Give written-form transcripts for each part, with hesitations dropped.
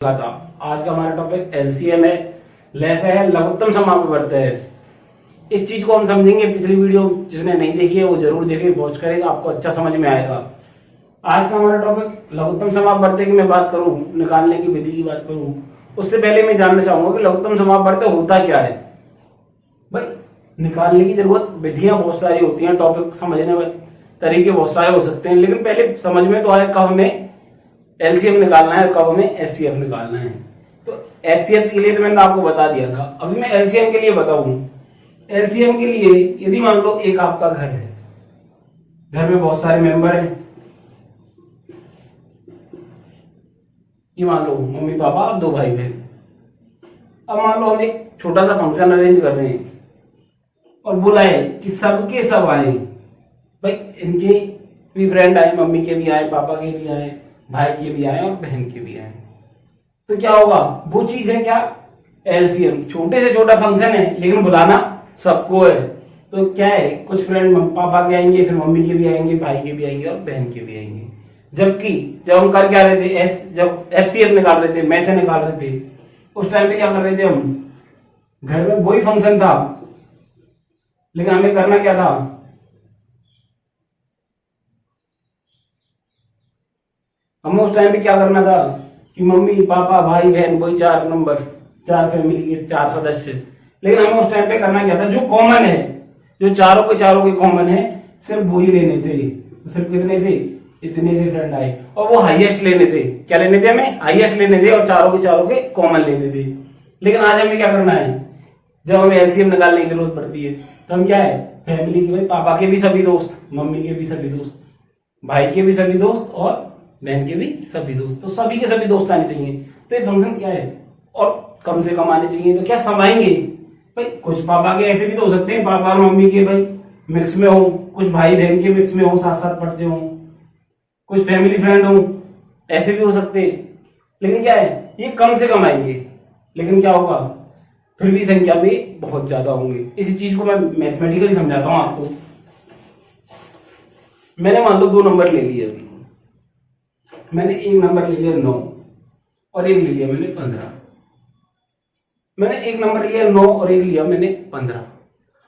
था। आज का हमारा टॉपिक एलसीएम है, लेस है, लघुत्तम समापवर्त है। इस चीज को हम समझेंगे। पिछली वीडियो जिसने नहीं देखी है वो जरूर देखे, वॉच करेगा, आपको अच्छा समझ में आएगा। आज का हमारा टॉपिक लघुत्तम समापवर्त की मैं बात करूं, निकालने की विधि की बात करूं, उससे पहले मैं जानना चाहूंगा कि लघुत्तम समापवर्त होता क्या है। भाई निकालने की जरूरत विधियां बहुत सारी होती हैं, टॉपिक समझने में तरीके बहुत सारे हो सकते हैं, लेकिन पहले समझ में तो आए कब हमें एलसीएम निकालना है और कब हमें एचसीएफ निकालना है। तो एचसीएफ के लिए तो मैंने आपको बता दिया था, अभी मैं एलसीएम के लिए बताऊं। एलसीएम के लिए यदि मान लो एक आपका घर है, घर में बहुत सारे मेंबर हैं, ये मान लो मम्मी पापा और दो भाई बहन। अब मान लो हम एक छोटा सा फंक्शन अरेंज कर रहे हैं और बुलाए कि सबके सब आए। भाई इनके भी फ्रेंड आए, मम्मी के भी आए, पापा के भी आए, भाई के भी आए और बहन के भी आए। तो क्या होगा, वो चीज है क्या, एलसीएम। छोटे से छोटा फंक्शन है लेकिन बुलाना सबको है। तो क्या है, कुछ फ्रेंड पापा के आएंगे, फिर मम्मी के भी आएंगे, भाई के भी आएंगे और बहन के भी आएंगे। जबकि जब हम कर क्या रहे थे, जब एफसीएफ निकाल रहे थे, में से निकाल रहे थे, उस टाइम पे क्या कर रहे थे हम, घर में वही फंक्शन था लेकिन हमें करना क्या था, हमें उस टाइम पे क्या करना था कि मम्मी पापा भाई बहन वही चार नंबर, चार फैमिली के चार सदस्य। लेकिन हमें उस टाइम पे करना क्या था, जो कॉमन है, जो चारों के कॉमन है, सिर्फ वो ही लेने थे। सिर्फ कितने से, इतने से फ्रेंड आए और वो हाईएस्ट लेने थे। क्या लेने थे, हमें हाईएस्ट लेने थे और चारों के कॉमन लेने थे। लेकिन आज हमें क्या करना है, जब हमें एलसीएम निकालने की जरूरत पड़ती है तो हम क्या है, फैमिली के, भाई पापा के भी सभी दोस्त, मम्मी के भी सभी दोस्त, भाई के भी सभी दोस्त और बहन के भी सभी दोस्त, तो सभी के सभी दोस्त आने चाहिए। तो ये फंक्शन क्या है, और कम से कम आने चाहिए। तो क्या समाएंगे, भाई कुछ पापा के ऐसे भी तो हो सकते हैं, पापा और मम्मी के भाई मिक्स में हो, कुछ भाई बहन के मिक्स में हो, साथ साथ पढ़ते हो, कुछ फैमिली फ्रेंड हो, ऐसे भी हो सकते हैं। लेकिन क्या है, ये कम से कम आएंगे, लेकिन क्या होगा, फिर भी संख्या में बहुत ज्यादा होंगे। इसी चीज को मैं मैथमेटिकली समझाता हूं आपको। मैंने मान लो दो नंबर ले लिए, अभी मैंने एक नंबर ले लिया 9 और एक ले लिया मैंने 15। मैंने एक नंबर लिया 9 और एक लिया मैंने 15।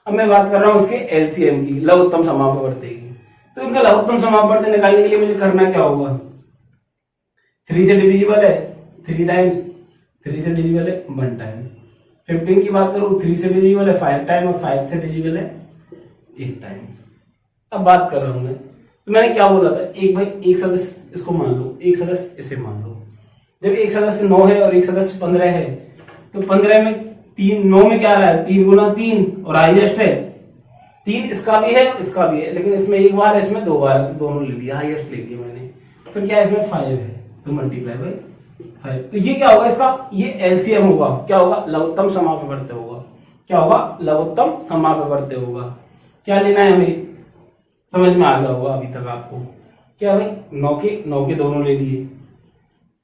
अब मैं बात कर रहा हूं उसके एलसीएम की, लघुत्तम समापवर्त की। तो इनका लघुत्तम समापवर्त निकालने के लिए मुझे करना क्या होगा, 3 से डिविजिबल है 3 टाइम्स, 3 से डिविजिबल है 1 टाइम। 15 की बात करूं, 3 से डिविजिबल है 5 टाइम और 5 से डिविजिबल है 1 टाइम। अब बात कर रहा हूं मैं, तो मैंने क्या बोला था, एक भाई एक सदस्य इसको मान लो, एक सदस्य इसे मान लो। जब एक सदस्य 9 है और एक सदस्य 15 है, तो 15 में 3, 9 में क्या रहा है, 3 गुना 3 और हाईएस्ट है 3, इसका भी है इसका भी है, लेकिन इसमें एक बार है, इसमें 2 बार है, तो दोनों ले लिया, हाईएस्ट ले लिया मैंने। फिर क्या है, इसमें 5 है तो मल्टीप्लाई बाई 5। तो ये क्या होगा, इसका ये एलसीएम होगा। क्या होगा, लघुत्तम समापवर्त होगा। क्या होगा, लघुत्तम समापवर्त होगा। क्या लेना है हमें, समझ में आ गया होगा अभी तक आपको। क्या भाई 9 के दोनों ले लिए,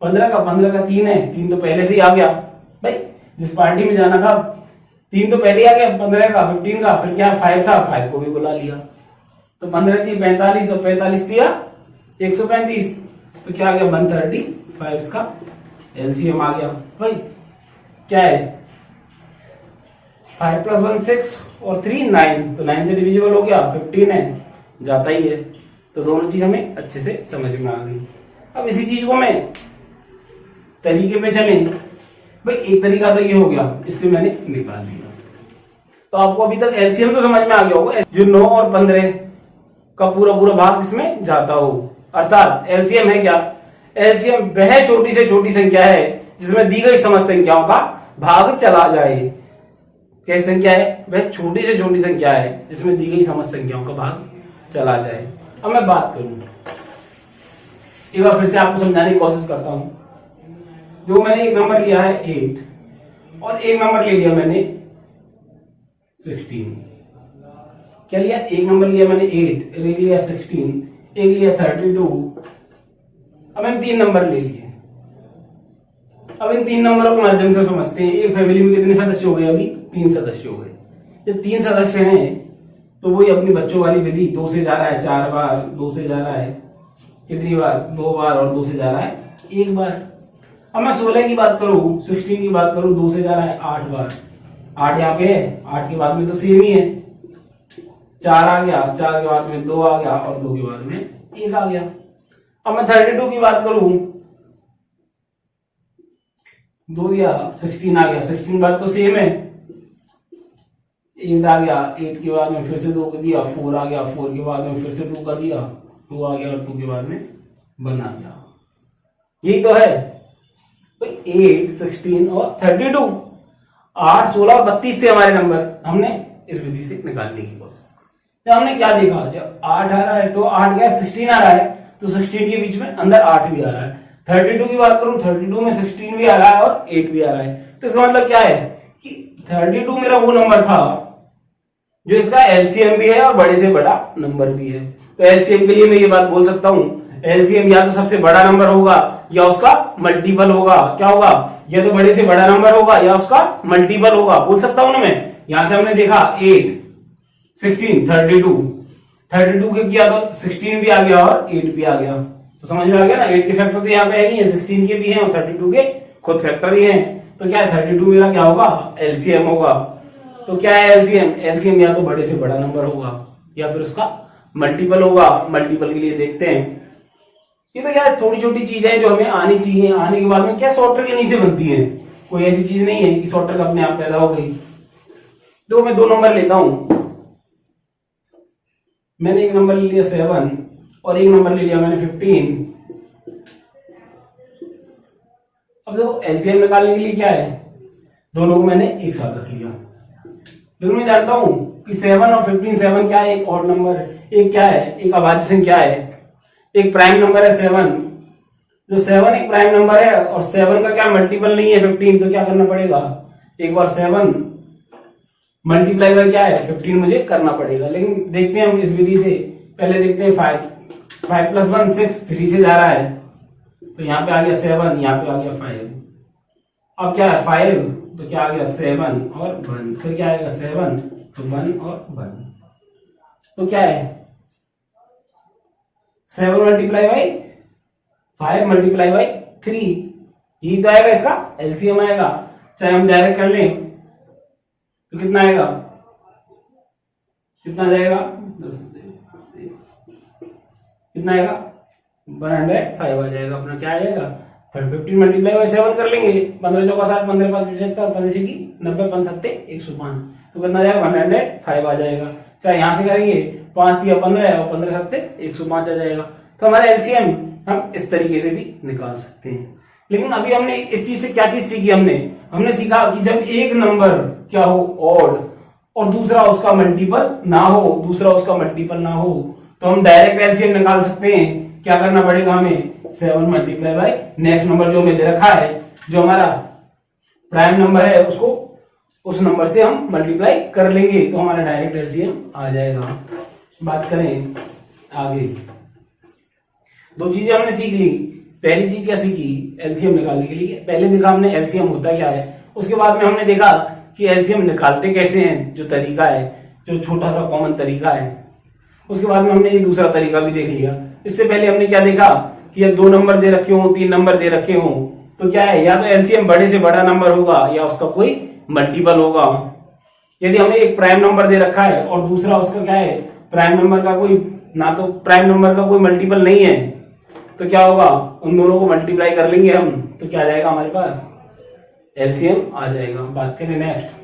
15 का 3 है, 3 तो पहले से ही आ गया। भाई जिस पार्टी में जाना था 3 तो पहले ही आ गया, 15 का 15 का, फिर क्या 5 था, 5 को भी बुला लिया। तो 15 थी 45 और 45 दिया 135, तो क्या आ गया 135, इसका एलसीएम आ गया। भाई क्या है, 5 + 1 6 और 3 9, तो 9 से डिविजिबल हो गया, 15 है, जाता ही है। तो दोनों चीज हमें अच्छे से समझ में आ गई। अब इसी चीज को मैं तरीके पे चले, भाई एक तरीका तो ये हो गया, इससे मैंने निकाल दिया। तो आपको अभी तक एलसीएम तो समझ में आ गया होगा, जो 9 और 15 का पूरा भाग इसमें जाता हो। अर्थात एलसीएम है क्या, एलसीएम वह छोटी से छोटी संख्या है जिसमें दी गई समस्त संख्याओं का भाग चला जाए। कैसी संख्या है, वह छोटी से छोटी संख्या है जिसमें दी गई समस्त संख्याओं का भाग चला जाए। अब मैं बात करूं, एक बार फिर से आपको समझाने की कोशिश करता हूं। जो मैंने एक नंबर लिया है 8 और एक नंबर ले लिया मैंने 16। क्या लिया, एक नंबर लिया मैंने 8, एक लिया 16, एक लिया 32। अब मैंने 3 नंबर ले लिए। अब इन 3 नंबरों के माध्यम से समझते हैं, एक फैमिली में कितने सदस्य हो गए, अभी 3 सदस्य हो गए। जब 3 सदस्य हैं तो वही अपनी बच्चों वाली विधि, 2 से जा रहा है 4 बार, 2 से जा रहा है कितनी बार, 2 बार, और 2 से जा रहा है 1 बार। अब मैं 16 की बात करूं, 16 की बात करूं, 2 से जा रहा है 8 बार, 8 यहाँ पे है, 8 के बाद में तो सेम ही है, 4 आ गया, 4 के बाद में 2 आ गया और 2 के बाद में 1 आ गया। अब मैं 32 की बात करूं, 2 दिया, 16 आ गया, 16 के बाद तो सेम है, 8 आ गया, 8 के बाद में फिर से 2 का दिया, 4 आ गया, 4 के बाद में फिर से 2 का दिया, 2 आ गया और 2 के बाद में 1 आ गया। यही तो है 8, 16 और 32, 8, 16 और 32 थे हमारे नंबर, हमने इस विधि से निकालने की कोशिश। तो हमने क्या देखा, जब 8 आ रहा है तो 8 गया, 16 आ रहा है तो 16 के बीच में अंदर 8 भी आ रहा है। 32 की बात करूं, 32 में 16 भी आ रहा है और 8 भी आ रहा है। तो इसका मतलब क्या है कि 32 मेरा वो नंबर था जो इसका एलसीएम भी है और बड़े से बड़ा नंबर भी है। तो एलसीएम के लिए मैं ये बात बोल सकता हूं, एलसीएम या तो सबसे बड़ा नंबर होगा या उसका मल्टीपल होगा। क्या होगा, या तो बड़े से बड़ा नंबर होगा या उसका मल्टीपल होगा, बोल सकता हूं ना मैं। यहां से हमने देखा 8, 16, 32 के किया तो 16 भी आ गया और 8 भी आ गया। तो समझ में आ गया ना, 8 के फैक्टर तो यहाँ पे है ही है, 16 के भी हैं और 32 के खुद फैक्टर ही हैं। तो क्या है, 32 मेरा क्या होगा, एलसीएम होगा। तो क्या है एलसीएम, एलसीएम या तो बड़े से बड़ा नंबर होगा या फिर उसका मल्टीपल होगा। मल्टीपल के लिए देखते हैं, ये तो क्या थोड़ी छोटी चीज है जो हमें आनी चाहिए। आने के बाद में क्या शॉर्ट ट्रिक इन्हीं से बनती है, कोई ऐसी चीज नहीं है कि शॉर्ट ट्रिक अपने आप पैदा हो गई। तो मैं 2 नंबर लेता हूं, मैंने एक नंबर ले लिया 7 और एक नंबर ले लिया मैंने 15। अब देखो एलसीएम निकालने के लिए क्या है, दोनों को मैंने एक साथ रख लिया। लेकिन मैं जानता हूं कि 7 और 15, 7 क्या है, एक ऑड नंबर है, एक क्या है, एक अभाज्य संख्या है, एक प्राइम नंबर है 7। जो 7 एक प्राइम नंबर है और 7 का क्या मल्टीपल नहीं है 15, तो क्या करना पड़ेगा, एक बार 7 मल्टीप्लाई बाय क्या है 15 मुझे करना पड़ेगा। लेकिन देखते हैं हम इस विधि से, पहले देखते हैं 5 + 1 6, 3 से जा रहा है तो यहाँ पे आ गया 7, यहाँ पे आ गया 5। अब क्या है 5 तो क्या आ गया 7 और 1, फिर क्या आएगा 7 तो 1 और 1। तो क्या है 7 मल्टीप्लाई बाई 5 मल्टीप्लाई बाई 3, यही तो आएगा इसका एलसीएम आएगा। चाहे हम डायरेक्ट कर लें तो कितना आएगा, कितना जाएगा, कितना आएगा 105 आ जाएगा अपना। क्या आ जाएगा 15 मल्टीप्लाई बाई 7 कर लेंगे, 15 चौका 60, 15 5 75, 15 की 90, 5 7 105, तो कितना जाएगा 105 आ जाएगा। चाहे यहां से करेंगे 5 दिया 15 और 15 7 105 आ जाएगा। तो हमारा एलसीएम हम इस तरीके से भी निकाल सकते हैं। लेकिन अभी हमने इस चीज से क्या चीज सीखी, हमने सीखा कि जब एक नंबर क्या हो ऑड और दूसरा उसका मल्टीपल ना हो, तो हम डायरेक्ट एलसीएम निकाल सकते हैं। क्या करना पड़ेगा हमें, 7 मल्टीप्लाई बाई नेक्स्ट नंबर जो हमें दे रखा है, जो हमारा प्राइम नंबर है उसको उस नंबर से हम मल्टीप्लाई कर लेंगे तो हमारा डायरेक्ट एलसीएम आ जाएगा। बात करें आगे, 2 चीजें हमने सीख ली। पहली चीज क्या सीखी, एलसीएम निकालने के लिए पहले देखा हमने एलसीएम होता क्या है, उसके बाद में हमने देखा कि एलसीएम निकालते कैसे हैं, जो तरीका है, जो छोटा सा कॉमन तरीका है। उसके बाद में हमने ये दूसरा तरीका भी देख लिया। इससे पहले हमने क्या देखा कि या 2 नंबर दे रखे हो, 3 नंबर दे रखे हो, तो क्या है, या तो एलसीएम बड़े से बड़ा नंबर होगा या उसका कोई मल्टीपल होगा। यदि हमें एक प्राइम नंबर दे रखा है और दूसरा उसका क्या है, प्राइम नंबर का कोई ना तो प्राइम नंबर का कोई मल्टीपल नहीं है, तो क्या होगा, उन दोनों को मल्टीप्लाई कर लेंगे हम, तो क्या आ जाएगा हमारे पास एलसीएम आ जाएगा। बात करें नेक्स्ट,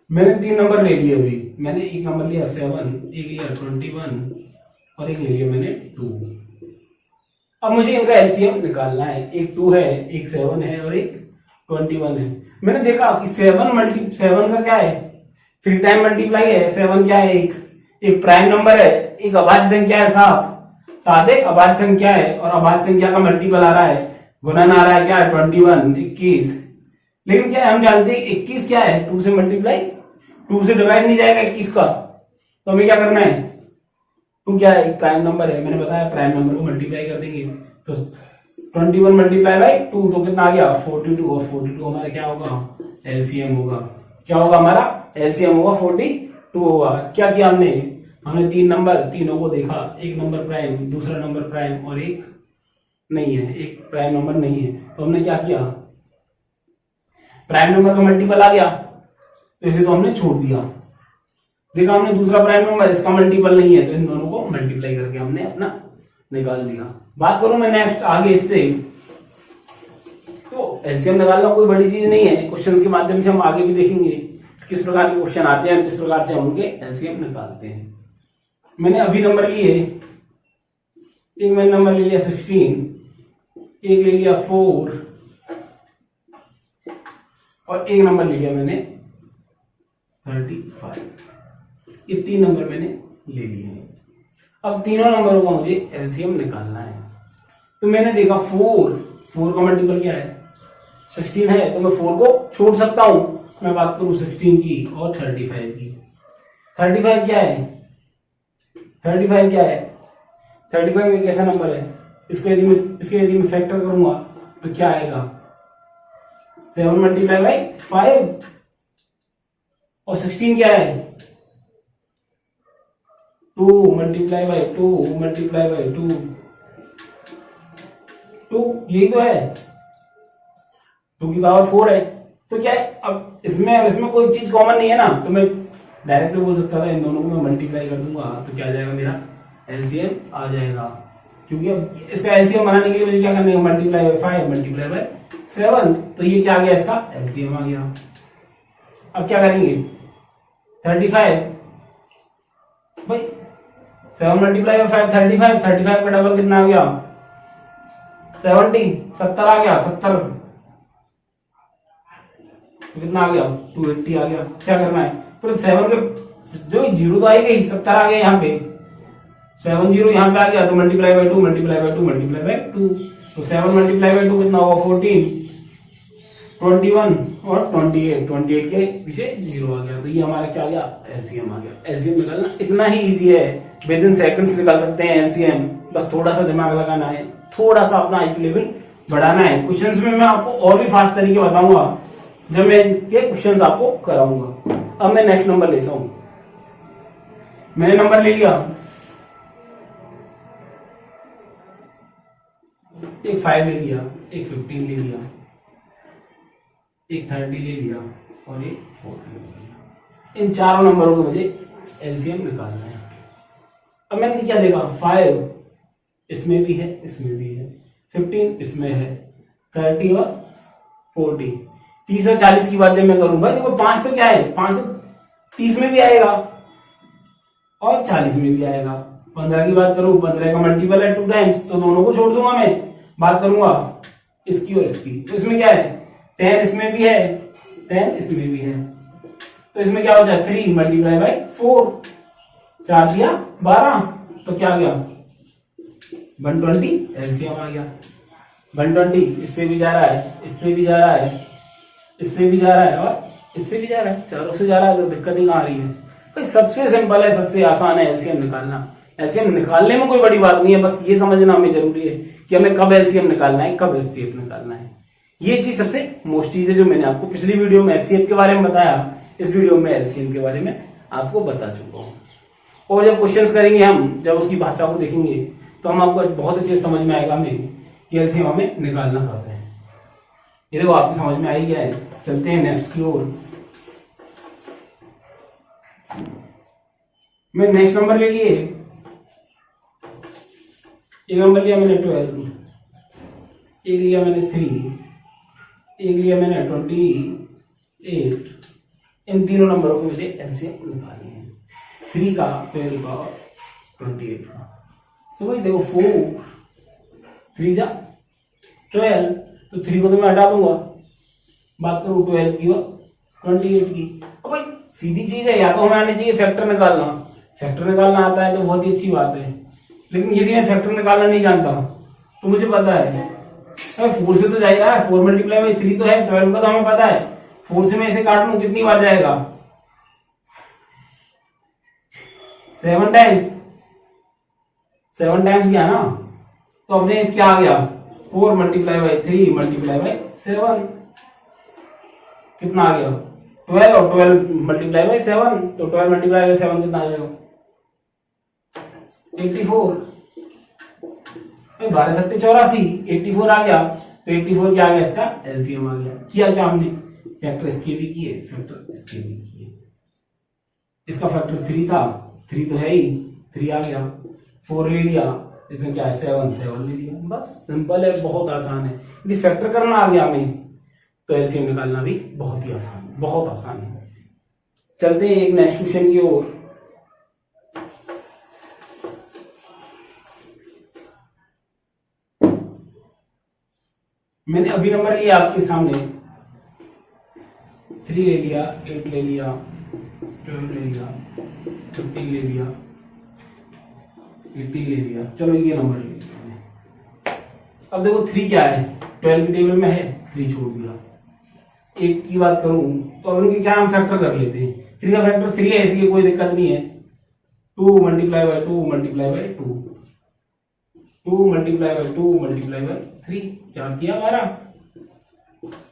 मैंने 3 नंबर ले लिए अभी। मैंने एक नंबर लिया 7, एक लिया 21 और एक ले लिया मैंने 2। अब मुझे इनका एलसीएम निकालना है, एक 2 है, एक 7 है और एक 21 है। मैंने देखा कि 7 का क्या है 3 टाइम मल्टीप्लाई है। 7 क्या है, एक प्राइम नंबर है, एक अभाज्य संख्या है 7 एक अभाज्य संख्या है और अभाज्य संख्या का मल्टीपल आ रहा है, गुणन आ रहा है क्या 21 21। लेकिन क्या है, हम जानते हैं 21 क्या है 2 से मल्टीप्लाई, 2 से डिवाइड नहीं जाएगा 21 का, तो हमें क्या करना है, 2 क्या है एक प्राइम नंबर है, मैंने बताया प्राइम नंबर को मल्टीप्लाई कर देंगे तो 21 मल्टीप्लाई बाई 2 तो कितना आ गया 42 और 42 हमारा क्या होगा एलसीएम होगा। क्या होगा हमारा एलसीएम होगा 42 होगा। क्या किया हमने, हमने 3 नंबर, तीनों को देखा, एक नंबर प्राइम, दूसरा नंबर प्राइम और एक नहीं है, एक प्राइम नंबर नहीं है। तो हमने क्या किया, प्राइम नंबर का मल्टीपल आ गया तो इसे तो हमने छोड़ दिया। देखा हमने दूसरा प्राइम नंबर, इसका मल्टीपल नहीं है, तो इन दोनों को मल्टीप्लाई करके हमने अपना निकाल दिया। बात करूं मैं नेक्स्ट आगे इससे, तो एलसीएम निकालना कोई बड़ी चीज नहीं है। क्वेश्चंस के माध्यम से हम आगे भी देखेंगे किस प्रकार के क्वेश्चन आते हैं, किस प्रकार से हम उनके एलसीएम निकालते हैं। मैंने अभी नंबर लिए, एक मैंने नंबर ले लिया 16, एक ले लिया 4 और एक नंबर ले लिया मैंने 35। ये 3 नंबर मैंने ले लिए हैं। अब तीनों नंबरों का मुझे एलसीएम निकालना है। तो मैंने देखा 4 का मल्टीपल क्या है, 16 है, तो मैं 4 को छोड़ सकता हूं। मैं बात करूं 16 की और 35 की। 35 क्या है, 35 क्या है, 35 एक ऐसा नंबर है, इसके यदि मैं फैक्टर करूंगा तो क्या आएगा, 7 मल्टीप्लाई बाई 5। और 16 क्या है, 2 मल्टीप्लाई बाई 2 मल्टीप्लाई बाई 2, यही तो है, 2 की पावर 4 है। तो क्या है, अब इसमें कोई चीज कॉमन नहीं है ना, तो मैं डायरेक्टली बोल सकता था इन दोनों को मैं मल्टीप्लाई कर दूंगा तो क्या आ जाएगा, मेरा एलसीएम आ जाएगा। क्योंकि अब इसका एलसीएम बनाने के लिए मुझे क्या करना है, मल्टीप्लाई बाई 5 मल्टीप्लाई बाई 7, तो ये क्या आ गया, इसका एलसीएम आ गया। अब क्या करेंगे, 35 भाई 7 मल्टीप्लाई बाई 5 35 का डबल कितना आ गया, 70 आ गया, 70 कितना आ गया, 280 आ गया। क्या करना है, तो 7 के जो जीरो तो आएगा ही, 70 आ गया यहाँ पे, 70 यहाँ पे आ गया, तो multiply by 2 multiply by 2 multiply by 2, तो 7 मल्टीप्लाई बाई 2 कितना होगा, 14, 21 और 28 के पीछे 0 आ गया। तो ये हमारा क्या आ गया, एलसीएम आ गया। एलसीएम निकालना इतना ही इजी है, विद इन सेकंड्स निकाल सकते हैं एलसीएम। बस थोड़ा सा दिमाग लगाना है, थोड़ा सा अपना आईक्यू लेवल बढ़ाना है। क्वेश्चंस में मैं आपको और भी फास्ट तरीके बताऊंगा जब मैं इनके क्वेश्चंस आपको कराऊंगा। अब मैं नेक्स्ट नंबर लेता हूं। मैंने नंबर ले लिया, एक 5 ले लिया, एक 15 ले लिया, एक 30 ले लिया और एक 40 ले लिया। इन चारों नंबरों को मुझे एलसीएम निकालना है। अब मैंने क्या देखा, 5 इसमें भी है, इसमें भी है, 15 इसमें है, 30 और 40, 30 और 40 की बात जब मैं करूं, भाई देखो 5 तो क्या है, 5 तो 30 में भी आएगा और 40 में भी आएगा। 15 की बात करूं, 15 का मल्टीपल है 2 टाइम्स, तो दोनों को छोड़ दूंगा मैं, बात करूंगा इसकी और इसकी। तो इसमें क्या है, 10 इसमें भी है, 10 इसमें भी है, तो इसमें क्या हो जाए, 3 मल्टीप्लाई बाई 4, 4 दिया 12, तो क्या आ गया 120, एलसीएम आ गया 120। इससे भी जा रहा है, इससे भी जा रहा है, इससे भी जा रहा है और इससे भी जा रहा है, चारों से जा रहा है, तो दिक्कत ही आ रही है। भाई सबसे सिंपल है, सबसे आसान है एलसीएम निकालना। एलसीएम निकालने में कोई बड़ी बात नहीं है, बस ये समझना हमें जरूरी है कि हमें कब एलसीएम निकालना है, कब एचसीएफ निकालना है। ये चीज सबसे मोस्ट चीज है जो मैंने आपको पिछली वीडियो में एचसीएफ के बारे में बताया, इस वीडियो में एलसीएम के बारे में आपको बता चुका हूं। और जब क्वेश्चंस करेंगे हम, जब उसकी भाषा को देखेंगे, तो हम आपको बहुत अच्छे से समझ में आएगा हमें कि एलसीएम हमें निकालना कब है। ये देखो आपकी समझ में आई क्या है। चलते हैं नेक्स्ट की ओर। मैं नेक्स्ट नंबर ले लिए, एक नंबर लिया मैंने 12, एक लिया मैंने 3, एक लिया मैंने 28। इन तीनों नंबरों को मुझे एलसीएम निकालनी है, 3 का, 12 का और 28 का। तो भाई देखो 4 3 जा 12, तो 3 को तो मैं हटा दूंगा, बात करूं 12 की और 28 की। तो भाई सीधी चीज है, या तो हमें आनी चाहिए फैक्टर निकालना। फैक्टर निकालना आता है तो बहुत ही अच्छी बात है, लेकिन यदि मैं फैक्टर निकालना नहीं जानता तो मुझे पता है 4 से तो जा ही रहा है, 4 मल्टीप्लाई बाई 3 तो है, 12 का तो हमें पता है, 4 से मैं इसे काट लूं कितनी बार जाएगा, 7 टाइम्स, 7 टाइम्स गया ना। तो अपने इस क्या आ गया, 4 मल्टीप्लाई बाई 3 मल्टीप्लाई बाई 7, कितना आ गया 12, और 12 मल्टीप्लाई बाई 7, तो 12 मल्टीप्लाई बाई 7 कितना आ जाएगा 84, 12 सत्ते 84, 84 आ गया तो 84 क्या आ गया, इसका एलसीएम आ गया। किया क्या हमने, फैक्टर इसके भी किए, फैक्टर इसके भी किए। इसका फैक्टर 3 था, 3 तो है ही, 3 आ गया। 4 ले लिया, इसमें क्या है 7, 7 ले लिया। बस सिंपल है, बहुत आसान है। यदि फैक्टर करना आ गया हमें तो एलसीएम निकालना भी बहुत ही आसान है, बहुत आसान है। चलते हैं एक नेक्स्ट क्वेश्चन की ओर। मैंने अभी नंबर लिया आपके सामने, 3 ले लिया, 8 ले लिया, 12 ले लिया, 15 ले लिया, 18 ले लिया। चलो ये नंबर ले लिया मैंने। अब देखो 3 क्या है, 12 की टेबल में है, 3 छोड़ दिया। 8 की बात करूं तो अब इनकी क्या हम फैक्टर कर लेते हैं। 3 का फैक्टर 3 है, इसलिए कोई दिक्कत नहीं है। 2 multiply by 2 multiply by 2, 2 multiply by 2 multiply by 3, क्या किया हमारा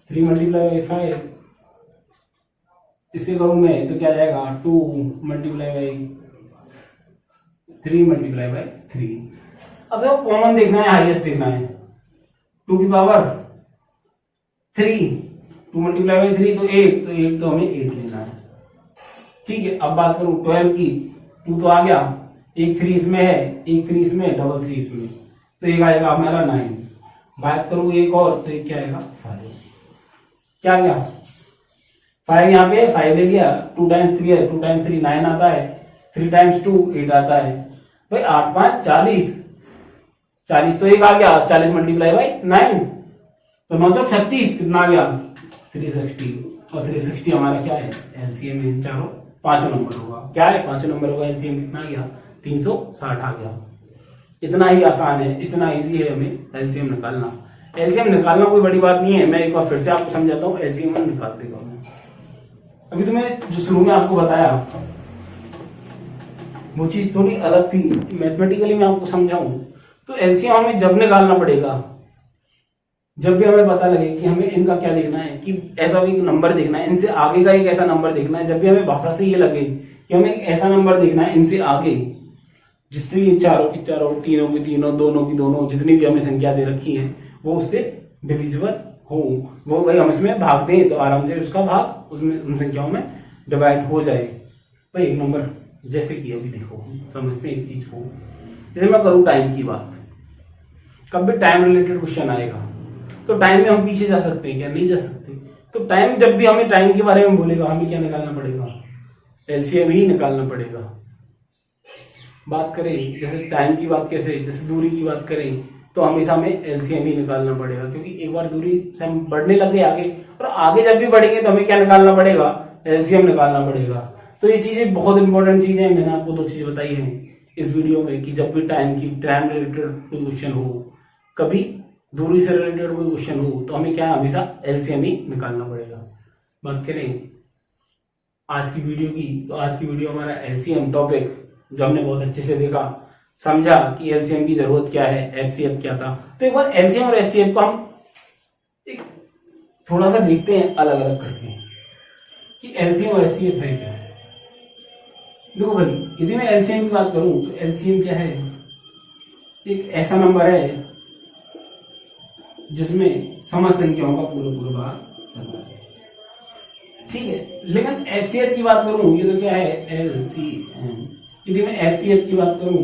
3 मल्टीप्लाई बाय 5। इसे करूं मैं तो क्या जाएगा 2 मल्टीप्लाई बाय 3 मल्टीप्लाई बाय 3। अब देखो कॉमन देखना है, हाईएस्ट देखना है। 2 की पावर 3, 2 मल्टीप्लाई बाय 3 तो 8, तो 8 तो हमें 8 लेना है। ठीक है, अब बात करूं 12 की, 2 तो आ गया, एक 3 इसमें है, एक 3 इसमें, डबल 3 इसमें, तो एक आएगा हमारा 9। बात करूं एक और तो एक क्या आएगा 5। क्या गया 5, यहाँ पे 5 ले लिया, 2 टाइम्स 3 है, 2 टाइम्स 3 9 आता है, 3 टाइम्स 2 8 आता है। भाई 8 5 40, 40 तो एक आ गया, 40 मल्टीप्लाई बाई 9 तो 9 चौक 36, कितना आ गया 360। और 360 हमारा क्या है एलसीएम है, चारों 5 नंबर होगा। क्या है 5 नंबर होगा, एलसीएम कितना आ गया 360 आ गया। इतना ही आसान है, इतना इजी है हमें एलसीएम निकालना। एलसीएम निकालना कोई बड़ी बात नहीं है, मैं एक बार फिर से आपको समझाता हूँ। एलसीएम हम निकाल देगा मैं। अभी तो मैं जो शुरू में आपको बताया वो चीज थोड़ी अलग थी, मैथमेटिकली मैं आपको समझाऊं तो एलसीएम हमें जब निकालना पड़ेगा जब भी हमें पता लगे कि हमें इनका क्या देखना है, कि ऐसा भी नंबर देखना है, इनसे आगे का एक ऐसा नंबर देखना है। जब भी हमें भाषा से ये लगे कि हमें एक ऐसा नंबर देखना है इनसे आगे, जिससे ये चारों की चारों, तीनों की तीनों, दोनों की दोनों, जितनी भी हमें संख्या दे रखी है वो उससे डिविजिबल हो, वो भाई हम इसमें भाग दें तो आराम से उसका भाग उसमें उन संख्याओं में डिवाइड हो जाए। भाई एक नंबर जैसे कि अभी देखो समझते हैं एक चीज को, जैसे मैं करूँ टाइम की बात, कब भी टाइम रिलेटेड क्वेश्चन आएगा तो टाइम में हम पीछे जा सकते हैं क्या, नहीं जा सकते। तो टाइम जब भी हमें टाइम के बारे में बोलेगा हमें क्या निकालना पड़ेगा, एलसीएम ही निकालना पड़ेगा। बात करें जैसे टाइम की बात, कैसे जैसे दूरी की बात करें तो हमेशा हमें एलसीएम ही निकालना पड़ेगा, क्योंकि एक बार दूरी से हम बढ़ने लगे आगे, और आगे जब भी बढ़ेंगे तो हमें क्या निकालना पड़ेगा, एलसीएम निकालना पड़ेगा। तो ये चीजें बहुत इंपॉर्टेंट चीजें हैं, मैंने आपको 2 चीजें बताई हैं इस वीडियो में कि जब भी टाइम रिलेटेड कोई क्वेश्चन हो, कभी दूरी से रिलेटेड कोई क्वेश्चन हो तो हमें क्या है हमेशा एलसीएम ही निकालना पड़ेगा। बात करें आज की वीडियो की, तो आज की वीडियो हमारा एलसीएम टॉपिक जो हमने बहुत अच्छे से देखा, समझा कि एलसीएम की जरूरत क्या है, एफसीएफ क्या था। तो एक बार एलसीएम और एचसीएफ को हम एक थोड़ा सा देखते हैं अलग अलग करके कि एलसीएम और एचसीएफ है क्या। देखो भाई यदि मैं एलसीएम की बात करूं तो एलसीएम क्या है, एक ऐसा नंबर है जिसमें समस्त संख्याओं का पूरा भाग चला है, ठीक है। लेकिन एफसीएफ की बात करूं, ये तो क्या है एलसीएम। यदि मैं एफसीएफ की बात करूं,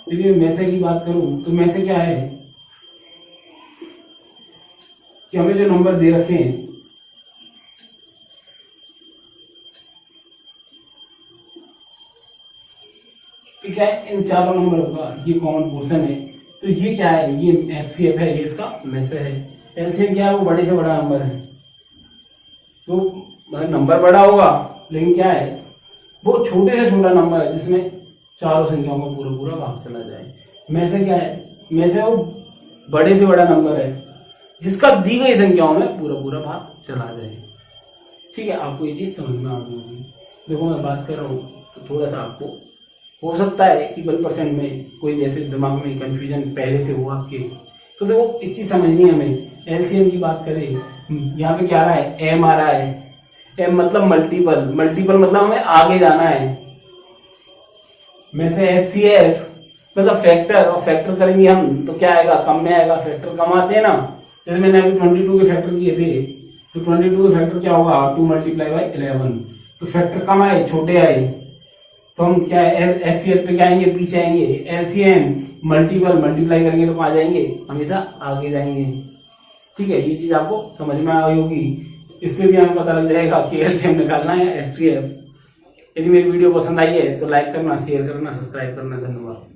यदि मैं मैसे की बात करूं तो मैसे क्या है कि हमें जो नंबर दे रखे हैं तो क्या है इन चारों नंबरों का ये कॉमन पोर्शन है, तो ये क्या है, ये एफसीएफ है, ये इसका मैसे है। एलसीएम क्या है, वो बड़े से बड़ा नंबर है, तो नंबर बड़ा होगा लेकिन क्या है वो छोटे से छोटा नंबर है जिसमें चारों संख्याओं का पूरा भाग चला जाए। मैसे क्या है, मैसे वो बड़े से बड़ा नंबर है जिसका दी गई संख्याओं में पूरा भाग चला जाए। ठीक है, आपको ये चीज समझ में आ गई होगी। देखो मैं बात कर रहा हूँ तो थोड़ा सा आपको हो सकता है कि 1% में कोई जैसे दिमाग में कंफ्यूजन पहले से हो आपके, तो देखो एक चीज समझनी है हमें। एलसीएम की बात करें, यहाँ पे क्या आ रहा है, एम आ रहा है। एम मतलब मल्टीपल, मल्टीपल मतलब हमें आगे जाना है। में से FCF मतलब फैक्टर, और फैक्टर करेंगे हम तो क्या आएगा, कम में आएगा। फैक्टर कम आते हैं ना, जैसे मैंने अभी 22 के फैक्टर किए थे, तो 22 के फैक्टर क्या होगा, 2 × 11। तो फैक्टर कम आए, छोटे आए, तो हम क्या FCF पे क्या आएंगे, पीछे आएंगे। LCM मल्टीप्लाई करेंगे तो कहाँ जाएंगे, हमेशा आगे जाएंगे। ठीक है, ये चीज आपको समझ में आई होगी। इससे भी हमें पता लग जाएगा कि LCM निकालना है FCF। यदि मेरी वीडियो पसंद आई है तो लाइक करना, शेयर करना, सब्सक्राइब करना। धन्यवाद।